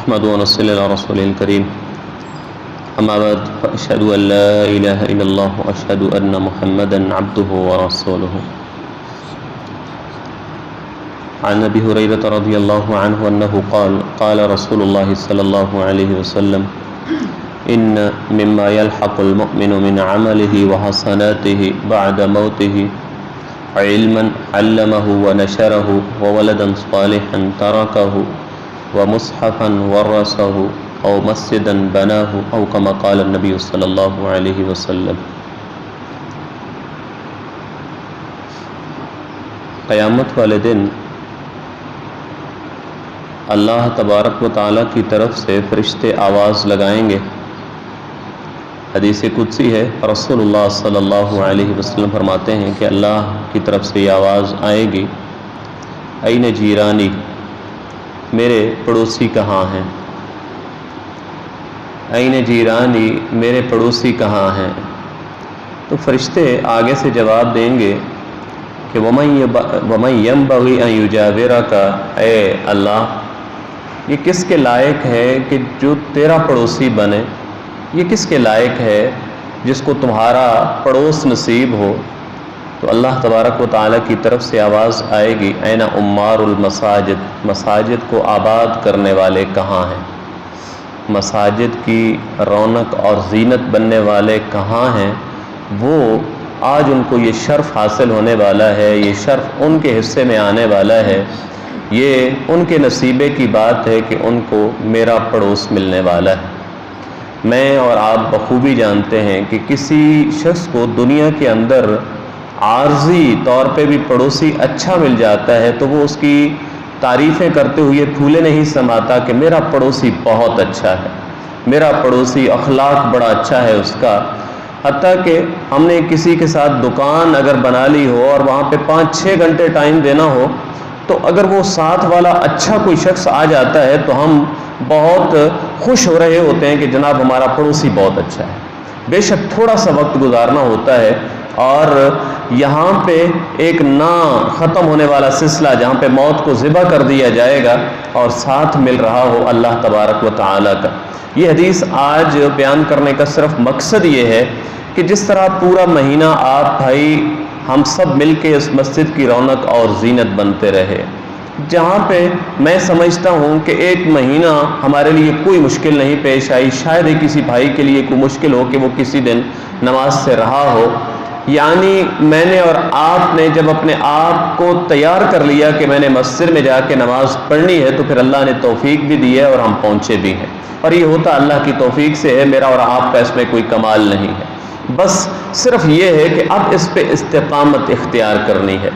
نحمد ونصلي على رسوله الكريم أما بعد فأشهد أن لا إله إلا الله وأشهد أن محمدا عبده ورسوله. عن أبي هريرة رضي الله عنه أنه قال رسول الله صلى الله عليه وسلم إن مما يلحق المؤمن من عمله وحسناته بعد موته علما علمه ونشره وولدا صالحا تركه ومصحفا ورثه او مسجدا بناه او كما قال النبي صلی اللہ علیہ وسلم. قیامت والے دن اللہ تبارک و تعالیٰ کی طرف سے فرشتے آواز لگائیں گے. حدیث قدسی ہے، رسول اللہ صلی اللہ علیہ وسلم فرماتے ہیں کہ اللہ کی طرف سے یہ آواز آئے گی، این جیرانی، میرے پڑوسی کہاں ہیں؟ این جیرانی، میرے پڑوسی کہاں ہیں؟ تو فرشتے آگے سے جواب دیں گے کہ وَمَن يَنبَغِي أَن يُجَاوِرَكَ، اے اللہ یہ کس کے لائق ہے کہ جو تیرا پڑوسی بنے؟ یہ کس کے لائق ہے جس کو تمہارا پڑوس نصیب ہو؟ تو اللہ تبارک و تعالیٰ کی طرف سے آواز آئے گی، این عمار المساجد، مساجد کو آباد کرنے والے کہاں ہیں؟ مساجد کی رونق اور زینت بننے والے کہاں ہیں؟ وہ آج ان کو یہ شرف حاصل ہونے والا ہے، یہ شرف ان کے حصے میں آنے والا ہے، یہ ان کے نصیبے کی بات ہے کہ ان کو میرا پڑوس ملنے والا ہے. میں اور آپ بخوبی جانتے ہیں کہ کسی شخص کو دنیا کے اندر عارضی طور پہ بھی پڑوسی اچھا مل جاتا ہے تو وہ اس کی تعریفیں کرتے ہوئے پھولے نہیں سماتا کہ میرا پڑوسی بہت اچھا ہے، میرا پڑوسی اخلاق بڑا اچھا ہے اس کا. حتیٰ کہ ہم نے کسی کے ساتھ دکان اگر بنا لی ہو اور وہاں پہ 5-6 گھنٹے ٹائم دینا ہو تو اگر وہ ساتھ والا اچھا کوئی شخص آ جاتا ہے تو ہم بہت خوش ہو رہے ہوتے ہیں کہ جناب ہمارا پڑوسی بہت اچھا ہے. بے شک تھوڑا سا وقت گزارنا ہوتا ہے اور یہاں پہ ایک نہ ختم ہونے والا سلسلہ جہاں پہ موت کو ذبح کر دیا جائے گا اور ساتھ مل رہا ہو اللہ تبارک و تعالیٰ کا. یہ حدیث آج بیان کرنے کا صرف مقصد یہ ہے کہ جس طرح پورا مہینہ آپ بھائی ہم سب مل کے اس مسجد کی رونق اور زینت بنتے رہے. جہاں پہ میں سمجھتا ہوں کہ ایک مہینہ ہمارے لیے کوئی مشکل نہیں پیش آئی، شاید ہی کسی بھائی کے لیے کوئی مشکل ہو کہ وہ کسی دن نماز سے رہا ہو. یعنی میں نے اور آپ نے جب اپنے آپ کو تیار کر لیا کہ میں نے مسجد میں جا کے نماز پڑھنی ہے تو پھر اللہ نے توفیق بھی دی ہے اور ہم پہنچے بھی ہیں. اور یہ ہوتا اللہ کی توفیق سے ہے، میرا اور آپ کا اس میں کوئی کمال نہیں ہے. بس صرف یہ ہے کہ اب اس پہ استقامت اختیار کرنی ہے.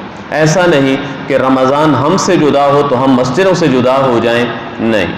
ایسا نہیں کہ رمضان ہم سے جدا ہو تو ہم مسجدوں سے جدا ہو جائیں، نہیں.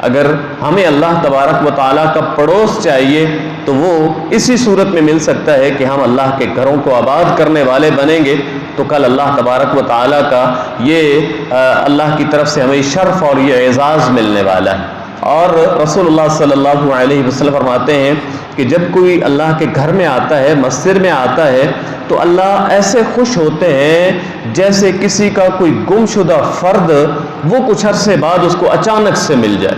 اگر ہمیں اللہ تبارک و تعالیٰ کا پڑوس چاہیے تو وہ اسی صورت میں مل سکتا ہے کہ ہم اللہ کے گھروں کو آباد کرنے والے بنیں گے تو کل اللہ تبارک و تعالیٰ کا یہ اللہ کی طرف سے ہمیں شرف اور یہ اعزاز ملنے والا ہے. اور رسول اللہ صلی اللہ علیہ وسلم فرماتے ہیں کہ جب کوئی اللہ کے گھر میں آتا ہے، مسجد میں آتا ہے تو اللہ ایسے خوش ہوتے ہیں جیسے کسی کا کوئی گم شدہ فرد وہ کچھ عرصے بعد اس کو اچانک سے مل جائے.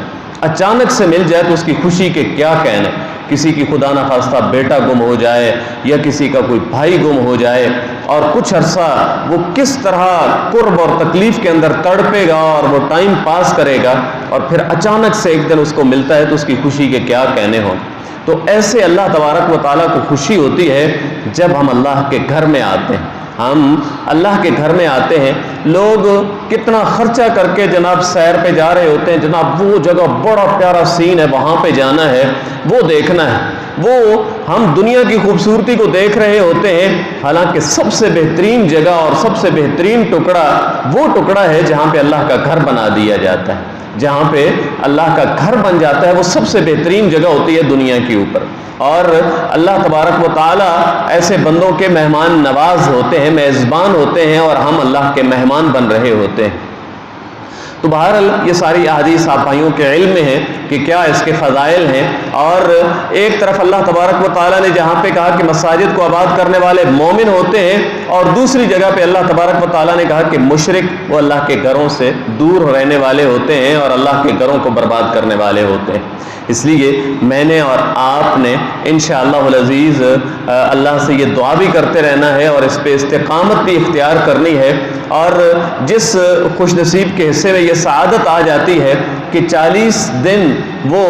اچانک سے مل جائے تو اس کی خوشی کے کیا کہنے. کسی کی خدا نخواستہ بیٹا گم ہو جائے یا کسی کا کوئی بھائی گم ہو جائے اور کچھ عرصہ وہ کس طرح قرب اور تکلیف کے اندر تڑپے گا اور وہ ٹائم پاس کرے گا اور پھر اچانک سے ایک دن اس کو ملتا ہے تو اس کی خوشی کے کیا کہنے ہوں. تو ایسے اللہ تبارک و تعالیٰ کو خوشی ہوتی ہے جب ہم اللہ کے گھر میں آتے ہیں. ہم اللہ کے گھر میں آتے ہیں، لوگ کتنا خرچہ کر کے جناب سیر پہ جا رہے ہوتے ہیں، جناب وہ جگہ بڑا پیارا سین ہے، وہاں پہ جانا ہے، وہ دیکھنا ہے. وہ ہم دنیا کی خوبصورتی کو دیکھ رہے ہوتے ہیں، حالانکہ سب سے بہترین جگہ اور سب سے بہترین ٹکڑا وہ ٹکڑا ہے جہاں پہ اللہ کا گھر بنا دیا جاتا ہے. جہاں پہ اللہ کا گھر بن جاتا ہے وہ سب سے بہترین جگہ ہوتی ہے دنیا کے اوپر. اور اللہ تبارک و تعالیٰ ایسے بندوں کے مہمان نواز ہوتے ہیں، میزبان ہوتے ہیں اور ہم اللہ کے مہمان بن رہے ہوتے ہیں. تو بہرحال یہ ساری احادیث آپ بھائیوں کے علم میں ہیں کہ کیا اس کے فضائل ہیں، اور ایک طرف اللہ تبارک و تعالیٰ نے جہاں پہ کہا کہ مساجد کو آباد کرنے والے مومن ہوتے ہیں، اور دوسری جگہ پہ اللہ تبارک و تعالیٰ نے کہا کہ مشرک وہ اللہ کے گھروں سے دور رہنے والے ہوتے ہیں اور اللہ کے گھروں کو برباد کرنے والے ہوتے ہیں۔ اس لیے میں نے اور آپ نے انشاءاللہ العزیز اللہ سے یہ دعا بھی کرتے رہنا ہے اور اس پہ استقامت بھی اختیار کرنی ہے، اور جس خوش نصیب کے حصے میں یہ سعادت آ جاتی ہے کہ 40 دن وہ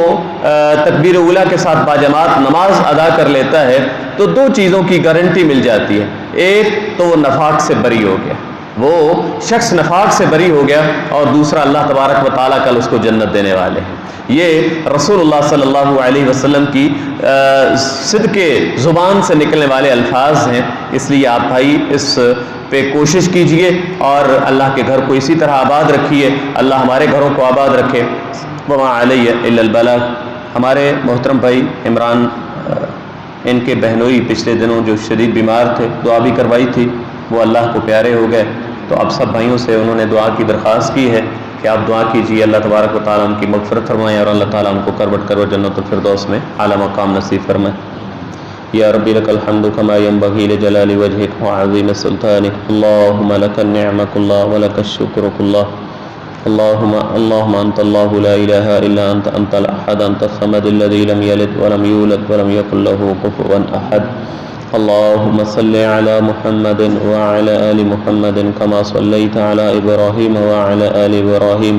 تکبیر اولیٰ کے ساتھ باجماعت نماز ادا کر لیتا ہے، تو 2 چیزوں کی گارنٹی مل جاتی ہے۔ ایک تو وہ نفاق سے بری ہو گیا، وہ شخص نفاق سے بری ہو گیا، اور دوسرا اللہ تبارک و تعالیٰ کل اس کو جنت دینے والے ہیں۔ یہ رسول اللہ صلی اللہ علیہ وسلم کی صدق زبان سے نکلنے والے الفاظ ہیں۔ اس لیے آپ بھائی اس پہ کوشش کیجئے اور اللہ کے گھر کو اسی طرح آباد رکھیے، اللہ ہمارے گھروں کو آباد رکھے۔ وما علیہ الا البلاغ۔ ہمارے محترم بھائی عمران، ان کے بہنوئی پچھلے دنوں جو شدید بیمار تھے، دعا بھی کروائی تھی، وہ اللہ کو پیارے ہو گئے، تو اب سب بھائیوں سے انہوں نے دعا کی درخواست کی ہے کہ آپ دعا کیجیے اللہ تبارک و تعالیٰ ان کی مغفرت فرمائیں، اور اللہ تعالیٰ ان کو کروٹ کروٹ جنت الفردوس میں اعلیٰ مقام نصیب فرمائیں۔ یا ربی لک الحمد کما ینبغی لجلال وجہک وعظیم سلطانک، اللہم لک النعمۃ اللہ ولک الشکر اللہ، اللہم انت اللہ لا الہ الا انت، انت الاحد، انت الصمد الذی لم یلد ولم یولد ولم یکن له کفوا احد۔ اللهم صل على محمد وعلى آل محمد كما صليت على إبراهيم وعلى آل إبراهيم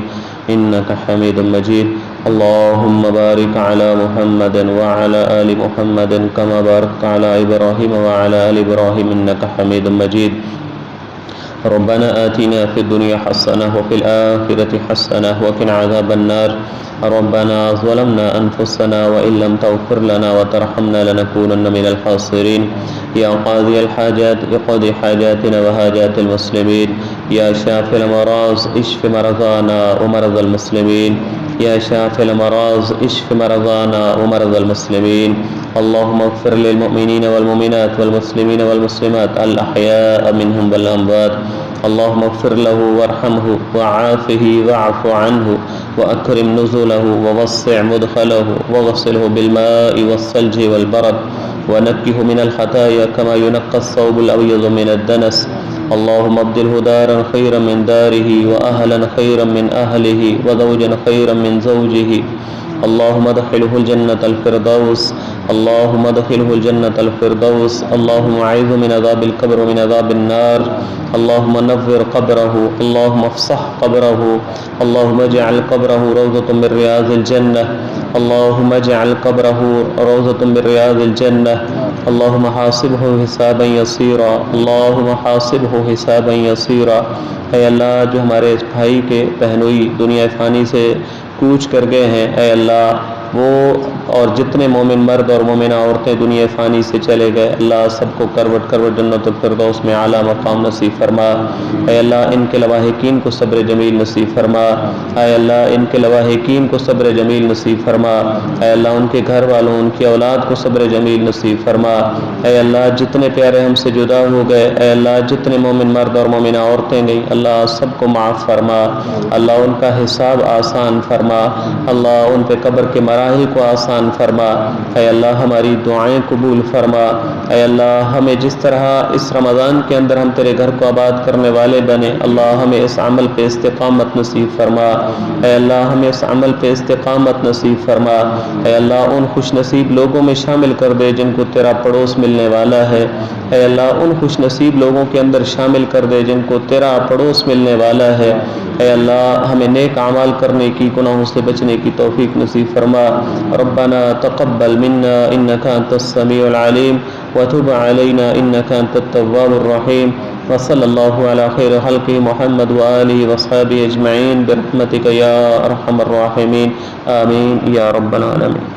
إنك حميد مجيد۔ اللهم بارك على محمد وعلى آل محمد كما باركت على إبراهيم وعلى آل إبراهيم إنك حميد مجيد۔ ربنا آتنا في الدنيا حسنة وفي الآخرة حسنة وقنا عذاب النار۔ ربنا ظلمنا أنفسنا وإن لم تغفر لنا وترحمنا لنكونن من الخاسرين۔ يا قاضي الحاجات اقضي حاجاتنا وحاجات المسلمين، يا شافي الأمراض اشف مرضانا ومرضى المسلمين، يا شافي الأمراض اشف مرضانا ومرضى المسلمين۔ اللهم اغفر للمؤمنين والمؤمنات والمسلمين والمسلمات الأحياء منهم والأموات، اللهم اغفر له وارحمه وعافه واعف عنه وأكرم نزله ووسع مدخله وغسله بالماء والثلج والبرد ونقه من الخطايا كما ينقى الثوب الأبيض من الدنس، اللهم ابدله دارا خيرا من داره وأهلا خيرا من أهله وزوجا خيرا من زوجه، اللهم ادخله الجنة الفردوس، اللهم ادخله الجنة الفردوس، اللهم اعذه من عذاب القبر ومن عذاب النار، اللهم نور قبره، اللهم افسح قبره، اللهم اجعل قبره روضة من رياض الجنة، اللهم اجعل قبره روضة من رياض الجنة، اللهم حاسبه حسابا يسيرا، اللهم حاسبه حسابا يسيرا۔ اے اللہ، جو ہمارے اس بھائی کے بہنوئی دنیا فانی سے کوچ کر گئے ہیں، اے اللہ وہ اور جتنے مومن مرد اور مومنہ عورتیں دنیا فانی سے چلے گئے، اللہ سب کو کروٹ کروٹ جنت الفردوس میں اعلیٰ مقام نصیب فرما۔ اے اللہ ان کے لواحقین کو صبر جمیل نصیب فرما، اے اللہ ان کے لواحقین کو صبر جمیل نصیب فرما، اے اللہ ان کے گھر والوں، ان کی اولاد کو صبر جمیل نصیب فرما۔ اے اللہ جتنے پیارے ہم سے جدا ہو گئے، اے اللہ جتنے مومن مرد اور مومنہ عورتیں گئیں، اللہ سب کو معاف فرما، اللہ ان کا حساب آسان فرما، اللہ ان پہ قبر کے مراحل کو آسان فرما، اے اللہ ہماری دعائیں قبول فرما، اے اللہ ہمیں جس طرح اس رمضان کے اندر ہم تیرے گھر کو آباد کرنے والے بنے، اللہ ہمیں اس عمل پہ استقامت نصیب فرما، اے اللہ ہمیں اس عمل پہ استقامت نصیب فرما، اے اللہ ان خوش نصیب لوگوں میں شامل کر دے جن کو تیرا پڑوس ملنے والا ہے، اے اللہ ان خوش نصیب لوگوں کے اندر شامل کر دے جن کو تیرا پڑوس ملنے والا ہے، اے اللہ ہمیں نیک اعمال کرنے کی، گناہوں سے بچنے کی توفیق نصیب فرما۔ ربنا تقبل منا انك انت السميع العليم وتب علينا انك انت التواب الرحيم، وصلى الله على خير خلقه محمد وآله وصحبه اجمعين برحمتك يا ارحم الراحمين، آمين يا رب العالمين۔